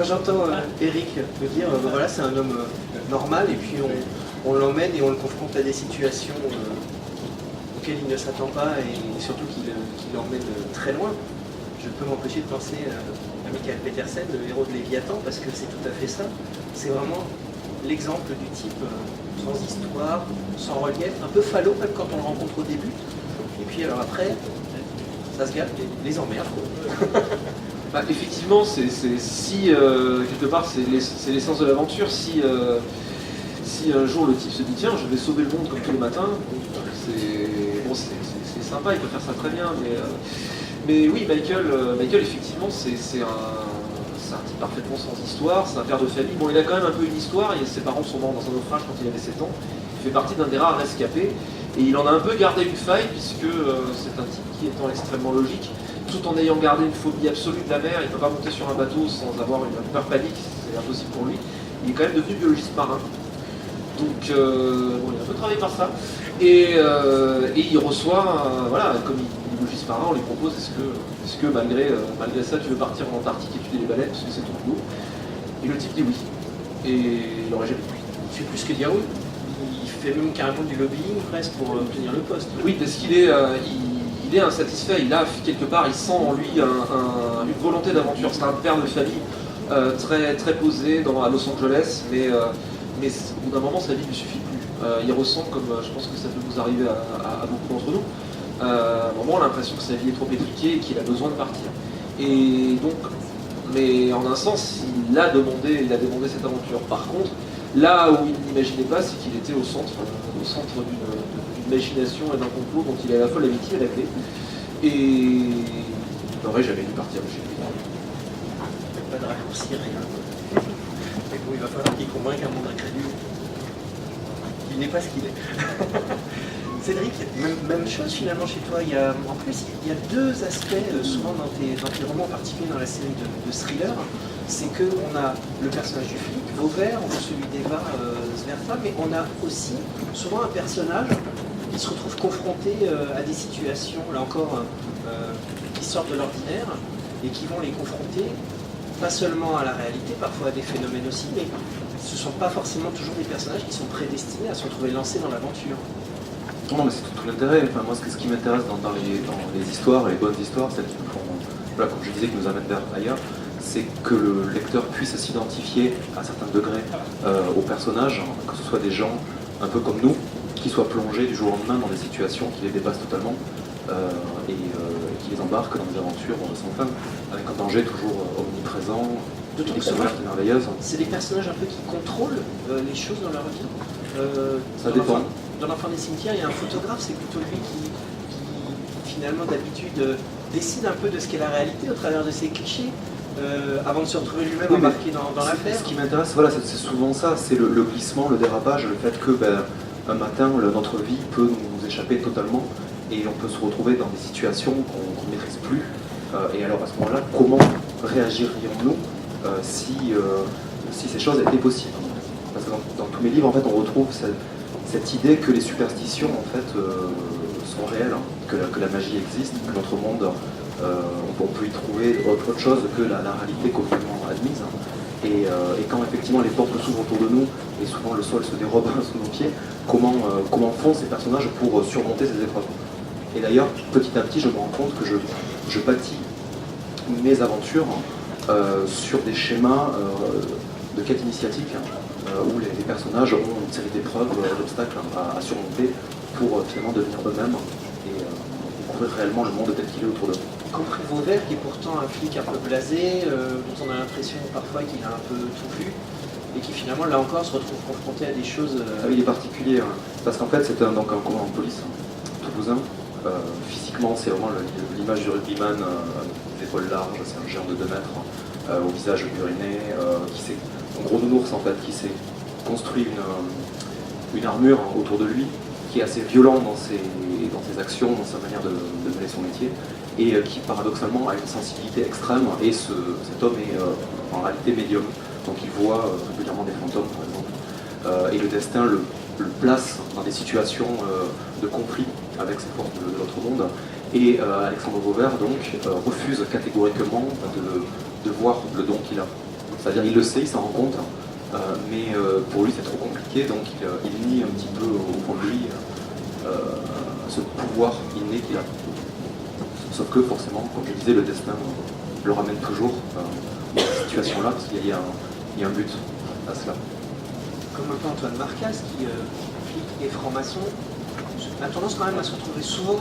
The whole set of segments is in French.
J'entends Eric me dire, voilà, c'est un homme normal, et puis on l'emmène et on le confronte à des situations auxquelles il ne s'attend pas, et surtout qu'il l'emmène très loin. Je peux m'empêcher de penser à Michael Petersen, le héros de Léviathan, parce que c'est tout à fait ça. C'est vraiment l'exemple du type sans histoire, sans relief, un peu falot même quand on le rencontre au début. Et puis alors après, ça se gâte, les emmerdes. Bah, effectivement, quelque part c'est l'essence de l'aventure. Si un jour le type se dit tiens, je vais sauver le monde comme tous les matins, c'est sympa, il peut faire ça très bien, mais oui, Michael effectivement c'est un type parfaitement sans histoire, c'est un père de famille. Bon, il a quand même un peu une histoire, ses parents sont morts dans un naufrage quand il avait 7 ans, il fait partie d'un des rares rescapés, et il en a un peu gardé une faille, puisque c'est un type qui étant extrêmement logique, tout en ayant gardé une phobie absolue de la mer, il ne peut pas monter sur un bateau sans avoir une peur panique, c'est impossible pour lui. Il est quand même devenu biologiste marin. Donc bon, il a un peu travaillé par ça. Et il reçoit, voilà, comme il est biologiste marin, on lui propose est-ce que malgré ça tu veux partir en Antarctique étudier les baleines, parce que c'est ton boulot. Et le type dit oui. Et il n'aurait jamais dit oui. Il fait plus que dire oui. Il fait même carrément du lobbying presque pour obtenir le poste. Oui, parce qu'il est. Il est insatisfait, il a quelque part, il sent en lui une volonté d'aventure. C'est un père de famille très posé à Los Angeles, mais au bout d'un moment, sa vie ne lui suffit plus. Il ressent, comme je pense que ça peut vous arriver à beaucoup d'entre nous, à un moment, on a l'impression que sa vie est trop étriquée et qu'il a besoin de partir. Et donc, mais en un sens, il a demandé cette aventure. Par contre, là où il n'imaginait pas, c'est qu'il était au centre d'une imagination et d'un complot dont il a à la fois l'amitié et la clé. Et il n'aurait jamais dû partir de chez lui. Pas de raccourci, rien. Mais bon, il va falloir qu'il convainque un monde incrédule. Il n'est pas ce qu'il est. Cédric, même chose finalement chez toi. En plus, il y a deux aspects souvent dans tes romans, en particulier dans la série de thrillers. C'est qu'on a le personnage du flic, Vauvert, on a celui d'Eva Zverfa, mais on a aussi souvent un personnage qui se retrouve confronté à des situations, là encore, qui sortent de l'ordinaire et qui vont les confronter, pas seulement à la réalité, parfois à des phénomènes aussi, mais ce ne sont pas forcément toujours des personnages qui sont prédestinés à se retrouver lancés dans l'aventure. Non, mais c'est tout l'intérêt. Enfin, moi, ce qui m'intéresse dans les histoires, les bonnes histoires, celles qui nous font, voilà, comme je disais, qui nous amènent vers ailleurs, c'est que le lecteur puisse s'identifier à un certain degré aux personnages, que ce soit des gens un peu comme nous, qui soient plongés du jour au lendemain dans des situations qui les dépassent totalement et qui les embarquent dans des aventures sans fin, avec un danger toujours omniprésent, une découverte merveilleuse. C'est des personnages un peu qui contrôlent les choses dans leur vie. Ça dépend. Dans l'enfant des cimetières, il y a un photographe, c'est plutôt lui qui finalement d'habitude décide un peu de ce qu'est la réalité au travers de ses clichés. Avant de se retrouver lui-même embarqué dans l'affaire. Ce qui m'intéresse, voilà, c'est souvent ça, c'est le glissement, le dérapage, le fait que un matin, notre vie peut nous échapper totalement et on peut se retrouver dans des situations qu'on ne maîtrise plus. Et alors à ce moment-là, comment réagirions-nous si ces choses étaient possibles? Parce que dans tous mes livres, en fait, on retrouve cette idée que les superstitions, en fait, sont réelles, que la magie existe, que notre monde, on peut y trouver autre chose que la réalité complètement admise. Et quand effectivement les portes s'ouvrent autour de nous et souvent le sol se dérobe sous nos pieds, comment font ces personnages pour surmonter ces épreuves? Et d'ailleurs, petit à petit, je me rends compte que je bâtis mes aventures sur des schémas de quête initiatique où les personnages ont une série d'épreuves, d'obstacles à surmonter pour finalement devenir eux-mêmes et découvrir réellement le monde tel qu'il est autour d'eux. Compris Vauvert, qui est pourtant un flic un peu blasé, dont on a l'impression parfois qu'il a un peu tout vu, et qui finalement, là encore, se retrouve confronté à des choses... Ah oui, il est particulier, hein, parce qu'en fait, c'est un commandant de police toulousain. Physiquement, c'est vraiment l'image du rugbyman, des épaules larges, c'est un géant de 2 mètres, au visage buriné, qui s'est, un gros nounours en fait, qui s'est construit une armure autour de lui, qui est assez violent dans ses actions, dans sa manière de mener son métier, et qui paradoxalement a une sensibilité extrême, et cet homme est en réalité médium, donc il voit régulièrement des fantômes par exemple, et le destin le place dans des situations de conflit avec ces forces de l'autre monde, et Alexandre Vauvert donc refuse catégoriquement de voir le don qu'il a. C'est-à-dire il le sait, il s'en rend compte, mais pour lui c'est trop compliqué, donc il nie un petit peu au fond de lui ce pouvoir inné qu'il a. Sauf que forcément, comme je disais, le destin le ramène toujours dans cette situation-là, parce qu'il y a un but à cela. Comme un peu Antoine Marcas, qui flic et franc-maçon, a tendance quand même à se retrouver souvent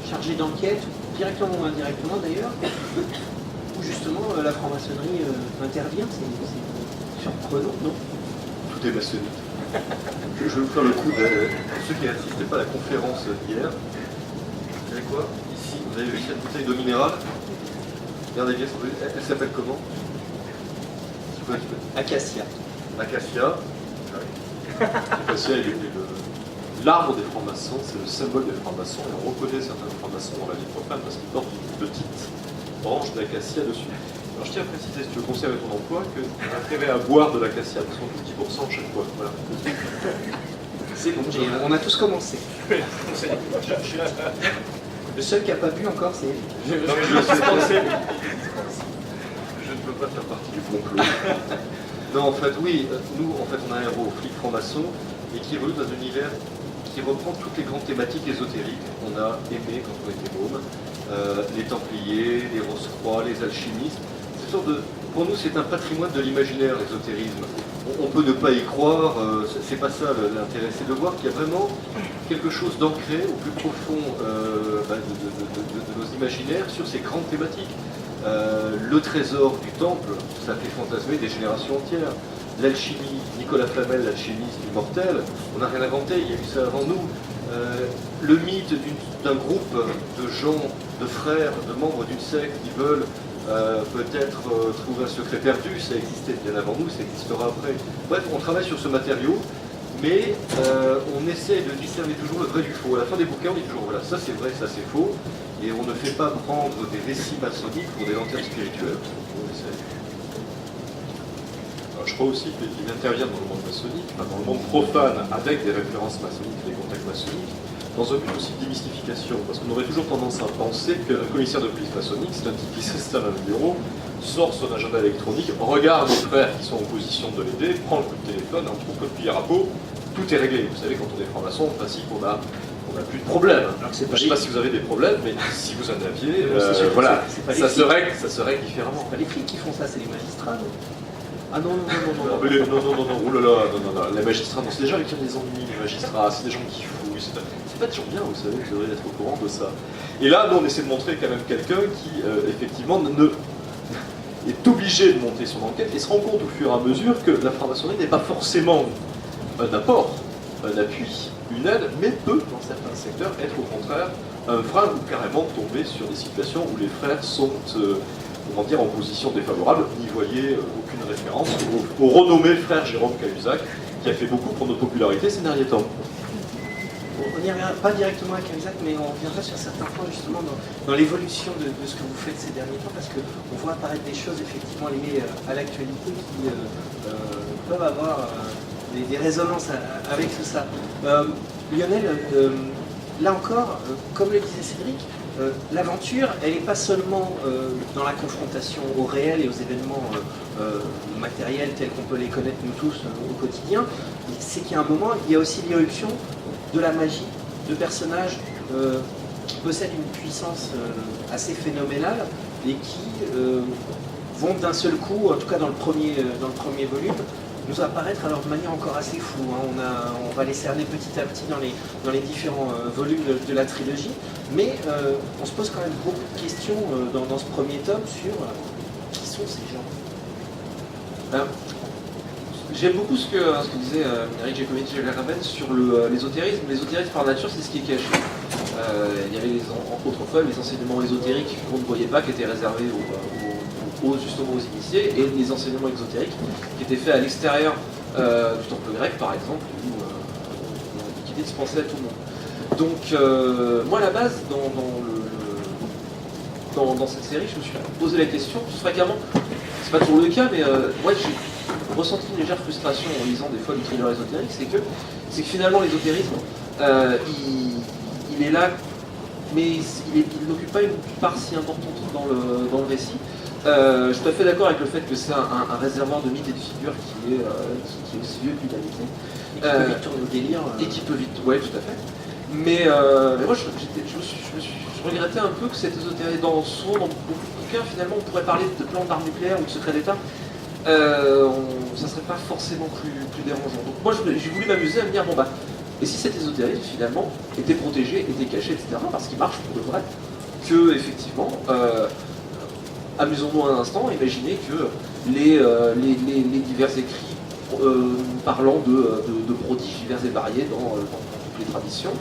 chargé d'enquête, directement ou indirectement d'ailleurs, où justement la franc-maçonnerie intervient. C'est surprenant, non? Tout est maçonnique. Je vais vous faire le coup pour ceux qui n'assistaient pas à la conférence hier. Vous savez quoi? Ici, vous avez vu cette bouteille d'eau minérale. Regardez bien, elle s'appelle comment? Acacia. Acacia. Acacia est l'arbre des francs-maçons, c'est le symbole des francs-maçons, et on reconnaît certains francs-maçons dans la vie profane parce qu'ils portent une petite branche d'acacia dessus. Alors je tiens à préciser, si tu veux conserver ton emploi, que tu as intérêt à boire de l'acacia, parce qu'on touche 10% chaque fois. Voilà. C'est bon, on a tous commencé. Le seul qui n'a pas bu encore, c'est... Non mais je suis pensé. Je ne peux pas faire partie du complot. Non, en fait, oui, nous, en fait, on a un héros, flic franc-maçon, et qui évolue dans un univers qui reprend toutes les grandes thématiques ésotériques qu'on a aimées quand on était môme. Les Templiers, les Rose-Croix, les alchimistes. C'est une sorte de... Pour nous, c'est un patrimoine de l'imaginaire, l'ésotérisme. On peut ne pas y croire, c'est pas ça l'intérêt, c'est de voir qu'il y a vraiment quelque chose d'ancré au plus profond de nos imaginaires sur ces grandes thématiques. Le trésor du temple, ça fait fantasmer des générations entières. L'alchimie, Nicolas Flamel, l'alchimiste immortel, on n'a rien inventé, il y a eu ça avant nous. Le mythe d'un groupe de gens, de frères, de membres d'une secte qui veulent peut-être trouver un secret perdu, ça existait bien avant nous, ça existera après. Bref, on travaille sur ce matériau, mais on essaie de discerner toujours le vrai du faux. À la fin des bouquins, on dit toujours, voilà, ça c'est vrai, ça c'est faux, et on ne fait pas prendre des récits maçonniques pour des lanternes spirituelles. On essaie. Je crois aussi qu'il intervient dans le monde maçonnique, dans le monde profane, avec des références maçonniques, des contacts maçonniques, dans un but aussi de démystification, parce qu'on aurait toujours tendance à penser qu'un commissaire de police maçonnique, c'est un type qui s'installe à un bureau, sort son agenda électronique, regarde les frères qui sont en position de l'aider, prend le coup de téléphone, un coup de cuillère à peau, tout est réglé. Vous savez, quand on est franc-maçon, en principe, on a plus de problème. Je ne sais pas si vous avez des problèmes, mais si vous en aviez, voilà, ça se règle différemment. C'est pas les flics qui font ça, c'est les magistrats, non? Ah non, Non, oulala, non, les magistrats, non, c'est des gens avec qui on les ennuie, les magistrats, c'est des gens qui fouillent, c'est pas des gens bien, vous savez, vous devriez être au courant de ça. Et là, nous, on essaie de montrer quand même quelqu'un qui, effectivement, est obligé de monter son enquête et se rend compte au fur et à mesure que la franc-maçonnerie n'est pas forcément un apport, un appui, une aide, mais peut, dans certains secteurs, être au contraire un frein ou carrément tomber sur des situations où les frères sont... comment dire, en position défavorable, n'y voyez aucune référence au renommé frère Jérôme Cahuzac, qui a fait beaucoup pour notre popularité ces derniers temps. On n'y reviendra pas directement à Cahuzac, mais on reviendra sur certains points justement dans l'évolution de ce que vous faites ces derniers temps, parce qu'on voit apparaître des choses effectivement liées à l'actualité qui peuvent avoir des résonances avec tout ça. Lionel, là encore, comme le disait Cédric, l'aventure, elle n'est pas seulement dans la confrontation au réel et aux événements matériels tels qu'on peut les connaître nous tous au quotidien, c'est qu'il y a un moment, il y a aussi l'irruption de la magie, de personnages qui possèdent une puissance assez phénoménale et qui vont d'un seul coup, en tout cas dans le premier volume, nous apparaître alors de manière encore assez floue. On va les cerner petit à petit dans les différents volumes de la trilogie, mais on se pose quand même beaucoup de questions dans ce premier tome sur qui sont ces gens. J'aime beaucoup ce que disait Eric Jacometti-Raven sur l'ésotérisme. L'ésotérisme par nature, c'est ce qui est caché. Il y avait autrefois les enseignements ésotériques qu'on ne voyait pas, qui étaient réservés justement aux initiés, et les enseignements exotériques qui étaient faits à l'extérieur du temple grec, par exemple, où qui étaient dispensés à tout le monde. Donc, moi, à la base, dans cette série, je me suis posé la question, tout fréquemment, c'est pas toujours le cas, mais moi, j'ai ressenti une légère frustration en lisant des fois du thriller ésotérique, c'est que finalement, l'ésotérisme, il est là, mais il n'occupe pas une part si importante dans le récit. Je suis tout à fait d'accord avec le fait que c'est un réservoir de mythes et de figures qui est aussi vieux que l'humanité. Et qui peut vite tourner au délire. Et qui peut vite, ouais, tout à fait. Mais moi, je regrettais un peu que cette ésotérisme, souvent dans beaucoup de bouquins, finalement, on pourrait parler de plans d'armes nucléaires ou de secrets d'État. Ça serait pas forcément plus dérangeant. Donc moi, j'ai voulu m'amuser à me dire, bon bah, et si cet ésotérisme, finalement, était protégé, était caché, etc., parce qu'il marche pour de vrai, que, effectivement, amusons-nous un instant, imaginez que les divers écrits parlant de prodiges divers et variés dans toutes les traditions,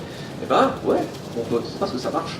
et ben ouais, on peut, c'est parce que ça marche.